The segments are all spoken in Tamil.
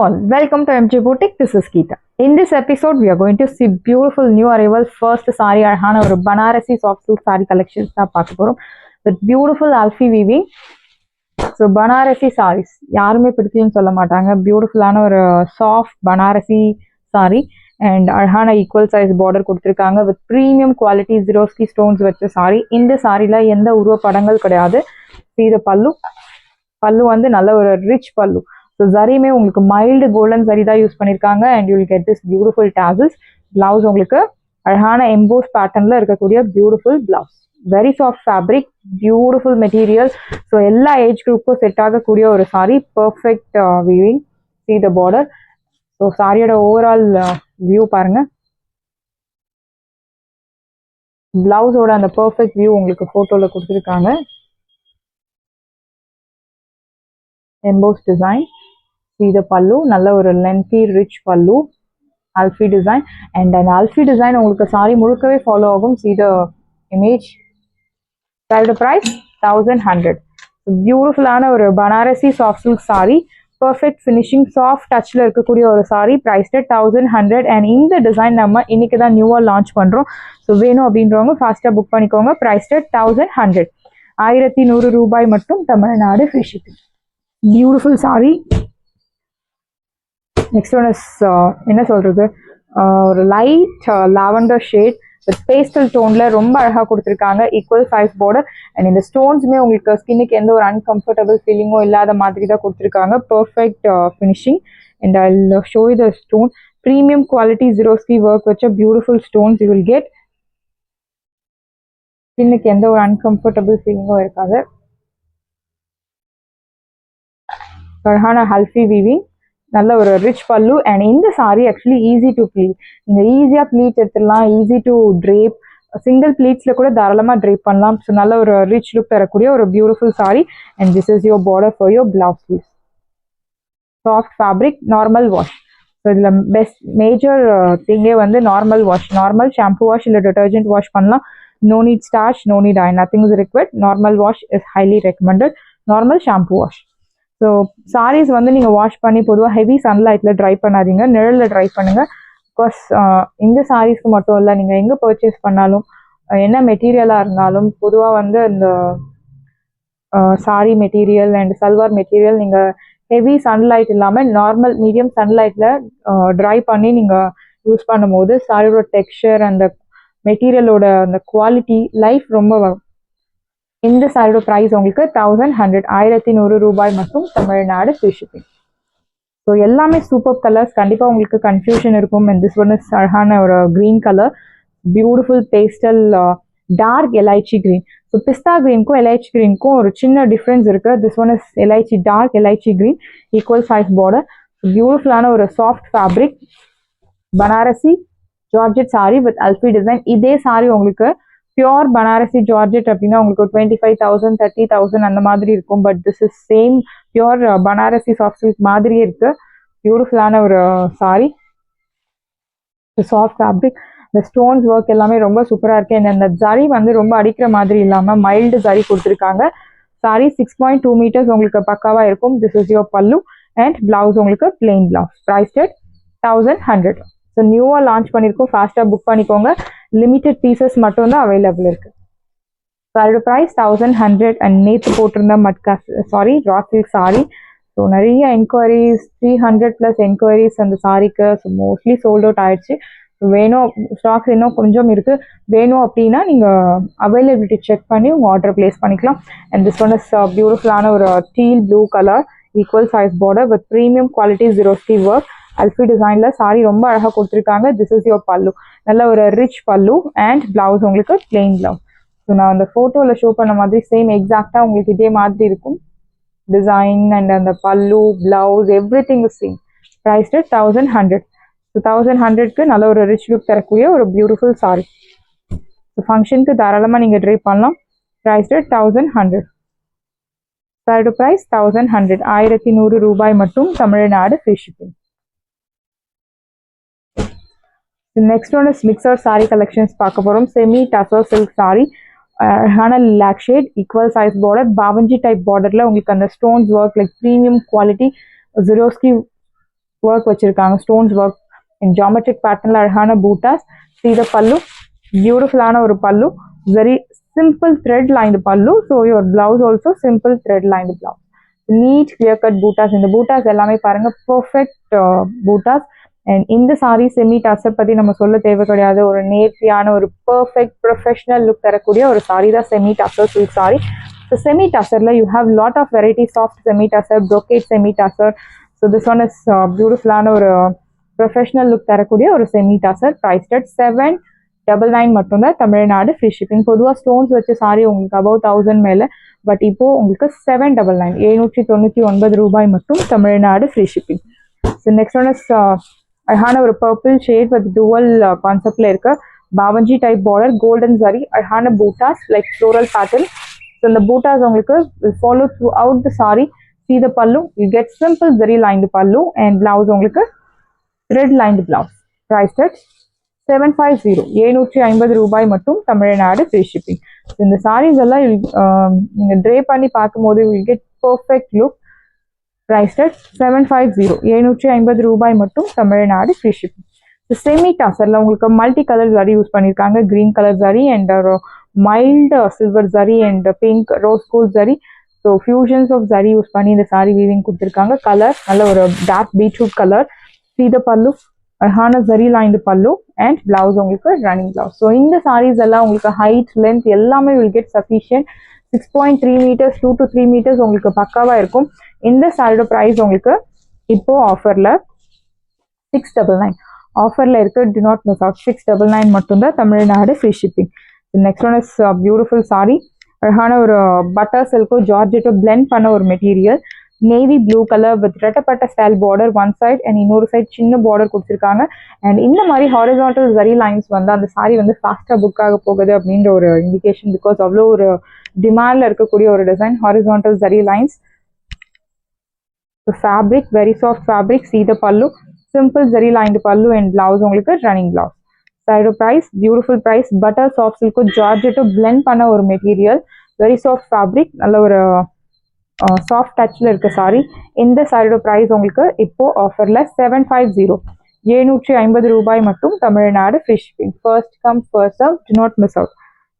all, welcome to MJ Boutique. This is Geeta. In this episode, we are going to see beautiful new arrival first saree அழகான ஒரு Banarasi soft silk saree collections தான் பார்க்க போறோம் with beautiful alfi weaving. So Banarasi sarees யாருமே பிடிக்கலன்னு சொல்ல மாட்டாங்க. பியூட்டிஃபுல்லான ஒரு சாஃப்ட் Banarasi saree and அழகான ஈக்குவல் சைஸ் பார்டர் கொடுத்துருக்காங்க with premium quality Swarovski stones வச்ச saree. இந்த சாரில எந்த உருவ படங்கள் கிடையாது. See the பல்லு வந்து நல்ல ஒரு ரிச் பல்லு. So zari mein ungalku mild golden zari da use பண்ணிருக்காங்க and you will get this beautiful tassels. Blouse உங்களுக்கு அழகான embossed pattern ல இருக்கக்கூடிய beautiful blouse. Very soft fabric, beautiful material. So எல்லா age group க்கும் செட் ஆகக்கூடிய ஒரு saree, perfect weaving. See the border. So சாரியோட overall view பாருங்க. Blouse ஓட அந்த perfect view உங்களுக்கு photoல கொடுத்திருக்காங்க. Embossed design. See the pallu, நல்ல ஒரு lengthy rich pallu, alfi design and an alfi design உங்களுக்கு saree முழுக்கவே follow ஆகும். See the image. The price 1100. Beautiful ஆன ஒரு Banarasi soft silk saree, perfect finishing, soft touchல இருக்கக்கூடிய ஒரு saree, priced at 1100 and இந்த design நம்ம இன்னைக்கு தான் நியூவா லான்ச் பண்றோம். So வேணும் அப்படின்றவங்க ஃபாஸ்டா புக் பண்ணிக்கோங்க. priced at 1100. 1100 ரூபாய் மட்டும், Tamil Nadu free shipping. Beautiful saree. Next one is என்ன சொல்றது, ஒரு light lavender shade with pastel டோன்ல ரொம்ப அழகா கொடுத்துருக்காங்க. ஈக்குவல் சைஸ் பார்டர் அண்ட் இந்த ஸ்டோன்ஸுமே உங்களுக்கு ஸ்கின்னுக்கு எந்த ஒரு அன்கம்ஃபர்டபுள் ஃபீலிங்கோ இல்லாத மாதிரி தான் கொடுத்துருக்காங்க. Perfect finishing and I show you the stone. Premium quality Swarovski work வச்ச beautiful stones you will get. ஸ்கின்னுக்கு எந்த ஒரு அன்கம்ஃபர்டபுள் ஃபீலிங்கோ இருக்காது. அழகான ஹல்ஃபி வீவிங், நல்ல ஒரு ரிச் பல்லு அண்ட் இந்த sari actually easy to pleat. நீங்கள் ஈஸியாக ப்ளீட் எடுத்துடலாம், ஈஸி டு ட்ரேப், சிங்கிள் ப்ளீட்ஸில் கூட தாராளமாக ட்ரேப் பண்ணலாம். ஸோ நல்ல ஒரு ரிச் லுக் தரக்கூடிய ஒரு beautiful sari and this is your border for your blouse piece. Soft fabric, normal wash. So இதில் பெஸ்ட் மேஜர் திங்கே வந்து normal wash. Normal shampoo wash இல்லை டிட்டர்ஜென்ட் வாஷ் பண்ணலாம். No need starch, no need iron, nothing is required. Normal wash is highly recommended. Normal shampoo wash. So saris வந்து நீங்கள் வாஷ் பண்ணி பொதுவாக ஹெவி சன்லைட்டில் ட்ரை பண்ணாதீங்க, நிழலில் ட்ரை பண்ணுங்கள். பிகாஸ் இந்த சாரீஸ்க்கு மட்டும் இல்லை, நீங்கள் எங்கே பர்ச்சேஸ் பண்ணாலும் என்ன மெட்டீரியலாக இருந்தாலும் பொதுவாக வந்து இந்த sari material and salwar material நீங்கள் ஹெவி சன்லைட் இல்லாமல் நார்மல் மீடியம் சன்லைட்டில் ட்ரை பண்ணி நீங்கள் யூஸ் பண்ணும்போது சாரியோட டெக்ஸ்சர் அந்த மெட்டீரியலோட அந்த குவாலிட்டி லைஃப் ரொம்ப வரும். இந்த சாரியோட ப்ரைஸ் உங்களுக்கு 1100, 1100 ரூபாய் மட்டும், தமிழ்நாடு ஃப்ரீ ஷிப்பிங். ஸோ எல்லாமே சூப்பர் கலர்ஸ். கண்டிப்பாக உங்களுக்கு கன்ஃபியூஷன் இருக்கும். அண்ட் திஸ் ஒன் இஸ் அழகான ஒரு green colour, beautiful pastel dark elaichi green. So pista க்ரீனுக்கும் எலைச்சி க்ரீனுக்கும் ஒரு சின்ன டிஃப்ரென்ஸ் இருக்குது. This one is elaichi dark elaichi green, equal size border, பியூட்டிஃபுல்லான ஒரு soft fabric Banarasi georgette sari with அல்ஃபி டிசைன். இதே சாரி உங்களுக்கு பியோர் பனாரசி ஜார்ஜெட் அப்படின்னா உங்களுக்கு 25,000 30,000 அந்த மாதிரி இருக்கும். But this is same pure Banarasi soft silk மாதிரியே இருக்கு. பியூட்டிஃபுல்லான ஒரு சாரி, சாஃப்ட் ஃபேப்ரிக், இந்த ஸ்டோன்ஸ் ஒர்க் எல்லாமே ரொம்ப சூப்பராக இருக்கு. அந்த ஜரி வந்து ரொம்ப அடிக்கிற மாதிரி இல்லாமல் மைல்டு ஜரி கொடுத்துருக்காங்க. சாரி 6.2 மீட்டர்ஸ் உங்களுக்கு பக்காவாக இருக்கும். This is your pallu and blouse உங்களுக்கு plain blouse. Price at 1100. So நியூவாக லான்ச் பண்ணியிருக்கோம், ஃபாஸ்ட்டாக புக் பண்ணிக்கோங்க. லிமிட்டட் பீசஸ் மட்டும்தான் அவைலபிள் இருக்கு. அதோட ப்ரைஸ் 1100 அண்ட் நேற்று போட்டிருந்த ரா சில்க் சாரி. ஸோ நிறைய என்கொயரிஸ், 300+ என்கொயரிஸ் அந்த சாரிக்கு. ஸோ மோஸ்ட்லி சோல்ட் அவுட் ஆயிடுச்சு. வேணும், ஸ்டாக்ஸ் இன்னும் கொஞ்சம் இருக்கு. வேணும் அப்படின்னா நீங்கள் அவைலபிலிட்டி செக் பண்ணி உங்கள் ஆர்டர் பிளேஸ் பண்ணிக்கலாம். அண்ட் திஸ் ஒன் இஸ் பியூட்டிஃபுல்லான ஒரு teal blue colour, equal size border with premium quality Swarovski work, அல்ஃபி டிசைன்ல சாரி ரொம்ப அழகா கொடுத்துருக்காங்க. திஸ் இஸ் யோர் பல்லு, நல்ல ஒரு ரிச் பல்லு அண்ட் பிளவுஸ் உங்களுக்கு பிளெயின் பிளவுஸ். ஸோ நான் அந்த ஃபோட்டோவில் ஷோ பண்ண மாதிரி சேம் எக்ஸாக்டாக உங்களுக்கு இதே மாதிரி இருக்கும் டிசைன் அண்ட் அந்த pallu blouse everything is same. Price 1100. So 1100க்கு நல்ல ஒரு ரிச் லுக் தரக்கூடிய ஒரு பியூட்டிஃபுல் சாரி. ஸோ ஃபங்க்ஷனுக்கு தாராளமாக நீங்கள் ட்ரை பண்ணலாம். ப்ரைஸ் 1100. சாரியோட ப்ரைஸ் 1100, 1100 ரூபாய் மட்டும், Tamil Nadu free shipping. Next one is mixture sari collections பார்க்க போகிறோம். செமி டசர் சில்க் சாரி, அழகான lac shade, equal size border, பாவஞ்சி டைப் பார்டரில் உங்களுக்கு அந்த stones work like premium quality Swarovski work வச்சிருக்காங்க, ஸ்டோன்ஸ் ஒர்க் இன் ஜாமெட்ரிக் பேட்டர்ன்ல அழகான பூட்டாஸ். see the pallu, பியூட்டிஃபுல்லான ஒரு பல்லு, very simple thread lined pallu. so your blouse also simple thread lined blouse, neat clear cut buttas. இந்த பூட்டாஸ் எல்லாமே பாருங்க பர்ஃபெக்ட் பூட்டாஸ். அண்ட் இந்த சாரி செமி டசர் பத்தி நம்ம சொல்ல தேவை கிடையாது, ஒரு நேர்த்தியான ஒரு பர்ஃபெக்ட் ப்ரொஃபஷனல் லுக் தரக்கூடிய ஒரு சாரி தான் semi tussar silk sari. So semi டசர்ல you have lot of variety, soft semi tussar, brocade semi tussar. So this one is பியூட்டிஃபுல்லான ஒரு ப்ரொஃபஷனல் லுக் தரக்கூடிய ஒரு செமி டசர். ப்ரைஸ் அட் 799 மட்டும்தான், தமிழ்நாடு ஃப்ரீ ஷிப்பிங். பொதுவாக ஸ்டோன்ஸ் வச்ச சாரி உங்களுக்கு அபவ் 1000 மேலே, பட் இப்போ உங்களுக்கு 799 799 ரூபாய் மட்டும், Tamil Nadu free shipping. So next one is அழகான ஒரு பர்பிள் ஷேட் வித் டுவல் கான்செப்ட்ல இருக்க பாவஞ்சி டைப் பார்டர், கோல்டன் சாரி, அழகான buttas like floral pattern. So இந்த பூட்டாஸ் உங்களுக்கு follow through out the sorry. see the pallu, you get simple zari lined pallu and blouse உங்களுக்கு thread lined blouse. priced at 750 750 ரூபாய் மட்டும், தமிழ்நாடு ஃப்ரீ ஷிப்பிங். இந்த சாரீஸ் எல்லாம் நீங்க ட்ரே பண்ணி பார்க்கும்போது will get perfect look. priced at 750 750 ரூபாய் மட்டும், தமிழ்நாடு ஃப்ரீ ஷிப்பிங். செமி டசர்ல உங்களுக்கு மல்டி கலர் ஜரி யூஸ் பண்ணியிருக்காங்க, green colour zari and mild silver zari and pink rose gold zari. So fusions of zari use பண்ணி இந்த சாரி வீவிங் கொடுத்துருக்காங்க. கலர் நல்ல ஒரு dark beetroot colour. see the pallu, அழகான zari lined pallu and blouse உங்களுக்கு ரன்னிங் பிளவுஸ். ஸோ இந்த சாரீஸ் எல்லாம் உங்களுக்கு ஹைட் லென்த் எல்லாமே will get sufficient. 6.3 meters 2 to 3 meters உங்களுக்கு பக்காவா இருக்கும். இந்த சாரியோட ப்ரைஸ் உங்களுக்கு இப்போ ஆஃபர்ல 699 ஆஃபர்ல இருக்கு. டு நாட் மிஸ் அவுட், 699 மட்டும்தான், Tamil Nadu free shipping. Next one is beautiful sari, அழகான ஒரு பட்டர் சில்கோ ஜார்ஜெட்டோ பிளெண்ட் பண்ண ஒரு material, navy blue colour with ரெட்டப்பட்ட style border one side and இன்னொரு சைட் சின்ன பார்டர் கொடுத்துருக்காங்க. அண்ட் இந்த மாதிரி ஹாரிசான்டல் ஜரி லைன்ஸ் வந்து அந்த சாரி வந்து ஃபாஸ்ட்டாக புக் ஆக போகுது அப்படின்ற ஒரு இண்டிகேஷன். பிகாஸ் அவ்வளோ ஒரு டிமாண்ட்ல இருக்கக்கூடிய ஒரு design horizontal zari lines. Fabric very soft fabric. see the pallu, simple zari lined pallu and blouse உங்களுக்கு ரன்னிங் பிளவுஸ். சைடோ price beautiful price, butter soft சில்கோ ஜார்ஜெட்டோ பிளெண்ட் பண்ண ஒரு மெட்டீரியல், வெரி சாஃப்ட் ஃபேப்ரிக், நல்ல ஒரு சாஃப்ட் டச்சில் இருக்க சாரி. இந்த சாரியோட ப்ரைஸ் உங்களுக்கு இப்போ ஆஃபரில் 750 750 ரூபாய் மட்டும், Tamil Nadu free shipping. First come first serve, to not miss out.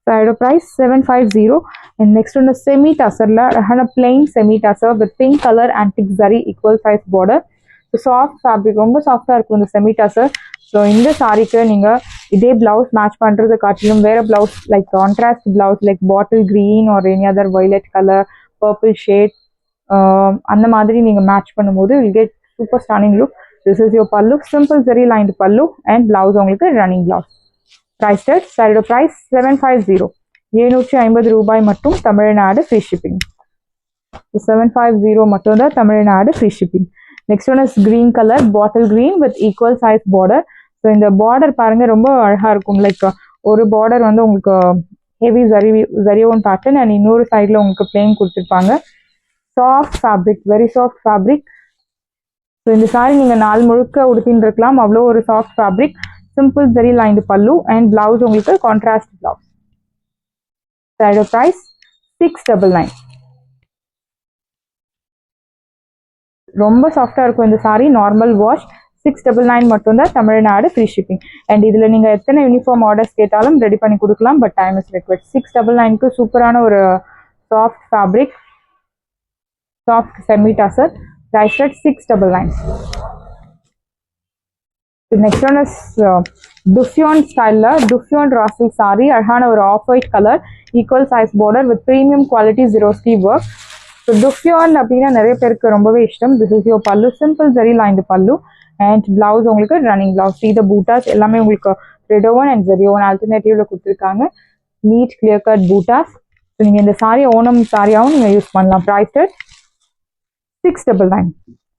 சாரியோட ப்ரைஸ் 750. அண்ட் நெக்ஸ்ட் ஒன்று செமி டசரில் அழகான plain semi tussar with pink colour antique zari equal size border. Soft fabric, ரொம்ப சாஃப்டாக இருக்கும் இந்த செமி டசர். ஸோ இந்த சாரிக்கு நீங்கள் இதே பிளவுஸ் மேட்ச் பண்ணுறது காட்டிலும் வேறு blouse like contrast blouse like bottle green or any other violet colour, purple shade, அந்த மாதிரி நீங்கள் மேட்ச் பண்ணும்போது will get super ஸ்டானிங் look. This is your pallu, simple zari lined pallu and blouse உங்களுக்கு ரன்னிங் பிளவுஸ். ப்ரைஸ் டட் சாரியோட ப்ரைஸ் 750 750 ரூபாய் மட்டும், தமிழ்நாடு ஃப்ரீ ஷிப்பிங். 750 மட்டும் தான், Tamil Nadu free shipping. Next one is green colour, bottle green with equal size border. So இந்த பார்டர் பாருங்க ரொம்ப அழகா இருக்கும். லைக் ஒரு பார்டர் வந்து உங்களுக்கு ஹெவி ஜரியோன் பேட்டர்ன் அண்ட் இன்னொரு சைடில் உங்களுக்கு பிளெயின் கொடுத்துருப்பாங்க. Soft fabric, very soft fabric. So இந்த சாரி நீங்கள் நாள் முழுக்க உடுத்தின்னு இருக்கலாம், அவ்வளோ ஒரு soft fabric. Simple zari lined pallu and blouse உங்களுக்கு கான்ட்ராஸ்ட் பிளவுஸ். சாரியோட ப்ரைஸ் 699. ரொம்ப சாஃப்டாக இருக்கும் இந்த சாரி, நார்மல் வாஷ். 699 மட்டும்தான், தமிழ்நாடு ஃப்ரீ ஷிப்பிங். அண்ட் இதில் நீங்கள் எத்தனை யூனிஃபார்ம் ஆர்டர்ஸ் கேட்டாலும் ரெடி பண்ணி கொடுக்கலாம், பட் டைம் இஸ் ரெக்வயர்ட். 699க்கு சூப்பரான ஒரு soft fabric, soft semi tussar. Price at 699. Next one is dupion ஸ்டைலில் டுஃபியான் ராசில் சாரி, அழகான ஒரு off white colour, equal size border with premium quality ஜெரோஸ்கி ஒர்க். ஸோ டுஃபியான் அப்படின்னா நிறைய பேருக்கு ரொம்பவே இஷ்டம். This is your pallu, simple zari lined pallu and blouse உங்களுக்கு running blouse. see the buttas எல்லாமே உங்களுக்கு ரெடோவன் அண்ட் ஜெரியோவன் ஆல்டர்னேட்டிவ்ல கொடுத்துருக்காங்க. NEET clear cut buttas. So நீங்கள் இந்த சாரி ஓணம் சாரியாகவும் நீங்கள் யூஸ் பண்ணலாம். ப்ரைஸ் 699.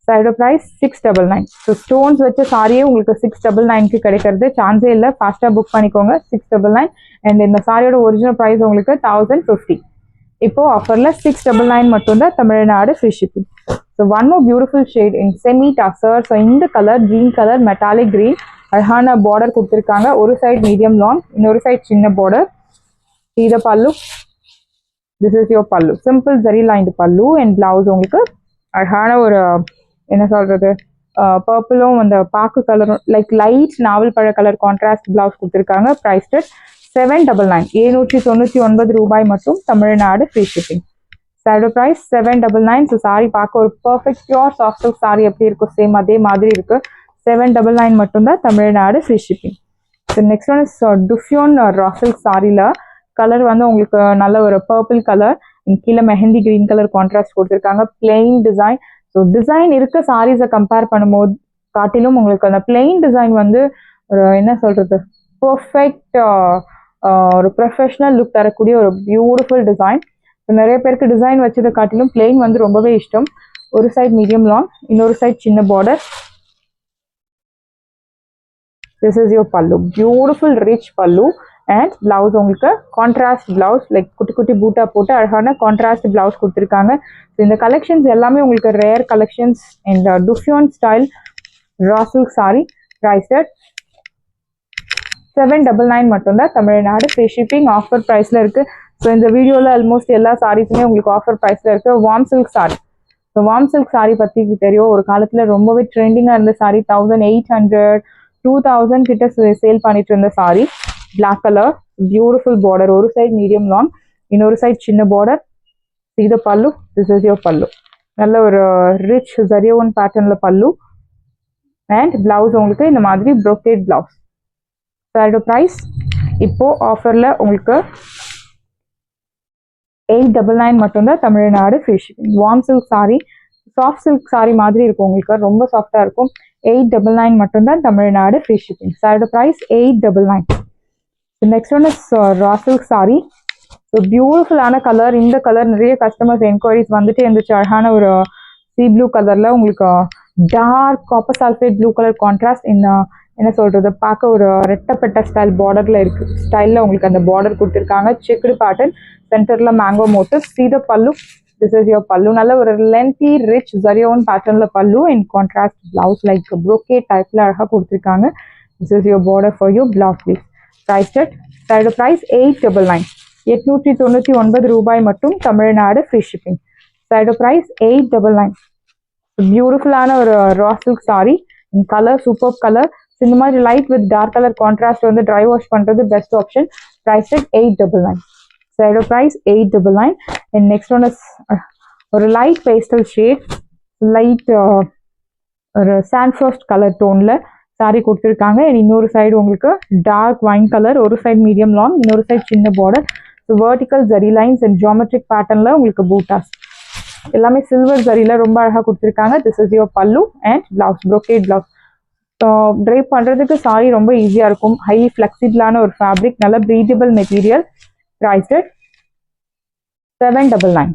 சாரியோட ப்ரைஸ் 699. ஸோ ஸ்டோன்ஸ் வச்ச சாரியே உங்களுக்கு 699க்கு கிடைக்கிறது சான்ஸே இல்லை. ஃபாஸ்ட்டாக புக் பண்ணிக்கோங்க. 699. அண்ட் இந்த சாரியோட ஒரிஜினல் ப்ரைஸ் உங்களுக்கு 1050. இப்போ ஆஃபர்ல 699 மட்டும்தான், Tamil Nadu free shipping. So one more beautiful shade in semi tussar. So இந்த colour green colour, metallic green, அழகான பார்டர் கொடுத்துருக்காங்க. ஒரு சைட் மீடியம் லாங், இன்னொரு சைட் சின்ன border. see the pallu, this is your pallu, simple zari lined pallu and blouse உங்களுக்கு அழகான ஒரு என்ன சொல்றது பர்பிளும் அந்த பாக்கு கலரும் லைக் லைட் நாவல் பழ கலர் கான்ட்ராஸ்ட் பிளவுஸ் கொடுத்துருக்காங்க. ப்ரைஸ்ட் 799 799 ரூபாய் மட்டும், Tamil Nadu free shipping. Sari price 799. So sari பார்க்க ஒரு perfect pure soft silk sari எப்படி இருக்கும் சேம் அதே மாதிரி இருக்கு. 799 மட்டும்தான், Tamil Nadu free shipping. So next one is dupion raw silk சாரியில் கலர் வந்து உங்களுக்கு நல்ல ஒரு பர்பிள் கலர், கீழே மெஹந்தி கிரீன் கலர் கான்ட்ராஸ்ட் கொடுத்துருக்காங்க. Plain design. ஸோ டிசைன் இருக்க சாரீஸை கம்பேர் பண்ணும்போது காட்டிலும் உங்களுக்கு அந்த பிளெயின் டிசைன் வந்து ஒரு என்ன சொல்றது பர்ஃபெக்ட் ஒரு ப்ரொஃபஷனல் லுக் தரக்கூடிய ஒரு பியூட்டிஃபுல் டிசைன். நிறைய பேருக்கு டிசைன் வச்சதை காட்டிலும் பிளெயின் வந்து ரொம்பவே இஷ்டம். ஒரு சைட் மீடியம் லாங், இன்னொரு சைட் சின்ன border. This is your pallu, beautiful rich pallu and blouse உங்களுக்கு கான்ட்ராஸ்ட் பிளவுஸ் லைக் குட்டி குட்டி பூட்டா போட்டு அழகான கான்ட்ராஸ்ட் பிளவுஸ் கொடுத்துருக்காங்க. ஸோ இந்த கலெக்ஷன்ஸ் எல்லாமே உங்களுக்கு rare collections and dupion style raw silk sari. Priced 799 மட்டும்தான், தமிழ்நாடு ஃப்ரீ ஷிப்பிங். ஆஃபர் ப்ரைஸில் இருக்குது. ஸோ இந்த வீடியோவில் ஆல்மோஸ்ட் எல்லா சாரீஸுமே உங்களுக்கு ஆஃபர் ப்ரைஸில் இருக்குது. Warm silk sari. So warm silk sorry பற்றி தெரியும், ஒரு காலத்தில் ரொம்பவே ட்ரெண்டிங்காக இருந்த சாரி. 1800 2000 கிட்ட சேல் பண்ணிட்டு இருந்த sari. Black colour, beautiful border, ஒரு சைட் மீடியம் லாங், இன்னொரு சைட் சின்ன பார்டர். இது பல்லு. திஸ் இஸ் யோர் பல்லு. நல்ல ஒரு ரிச் ஜரியோன் பேட்டர்ன்ல பல்லு அண்ட் பிளவுஸ் உங்களுக்கு இந்த மாதிரி ப்ரோக்கேட் பிளவுஸ். அதோட ப்ரைஸ் இப்போ ஆஃபர்ல உங்களுக்கு 899 மட்டும்தான், Tamil Nadu free shipping. Warm silk sari, soft silk sari மாதிரி இருக்கும் உங்களுக்கு, ரொம்ப சாஃப்டா இருக்கும். 899 மட்டும்தான், தமிழ்நாடு ஃப்ரீ ஷிப்பிங். சாரியோட price 899. Next one is raw silk sari. So பியூட்டிஃபுல்லான கலர். இந்த கலர் நிறைய கஸ்டமர்ஸ் என்கொயரிஸ் வந்துட்டு இருந்துச்சு. அழகான ஒரு சி ப்ளூ கலர்ல உங்களுக்கு dark copper sulphate blue colour contrast. என்ன சொல்றது பார்க்க ஒரு ரெட்டப்பட்ட ஸ்டைல் பார்டர்ல இருக்கு. ஸ்டைல்ல உங்களுக்கு அந்த பார்டர் கொடுத்துருக்காங்க. செக்குடு பேட்டர்ன், சென்டர்ல மேங்கோ மோட்டிவ். சீத பல்லு. This is your pallu. நல்ல ஒரு lengthy rich zarion patternல pallu in contrast blouse like brocade typeல அழகா கொடுத்திருக்காங்க. This is your border for your blouse piece. Price at side price 899. 899 ரூபாய் மட்டும், Tamil Nadu free shipping. Side price 899. Beautiful ஆன ஒரு raw silk sari in colour, super colour. இந்த மாதிரி light with dark colour contrast வந்து ட்ரை வாஷ் பண்றது best option. Price at 899. Side price 899. And next one is ஒரு லைட் பேஸ்டல் ஷேட், லைட் ஒரு சாண்ட்ஃப்ராஸ்ட் கலர் டோன்ல சாரி கொடுத்துருக்காங்க. இன்னொரு சைடு உங்களுக்கு டார்க் வைன் கலர், ஒரு சைடு மீடியம் லாங், இன்னொரு சைடு சின்ன border. So vertical zari lines and geometric பேட்டர்ன்ல உங்களுக்கு பூட்டாஸ் எல்லாமே சில்வர் ஜரியில ரொம்ப அழகாக கொடுத்துருக்காங்க. This is your pallu and blouse, brocade blouse. Drape பண்ணுறதுக்கு சாரி ரொம்ப ஈஸியாக இருக்கும். ஹைலி ஃப்ளெக்சிபிளான ஒரு ஃபேப்ரிக், நல்ல ப்ரீதபிள் மெட்டீரியல். Priced at 799.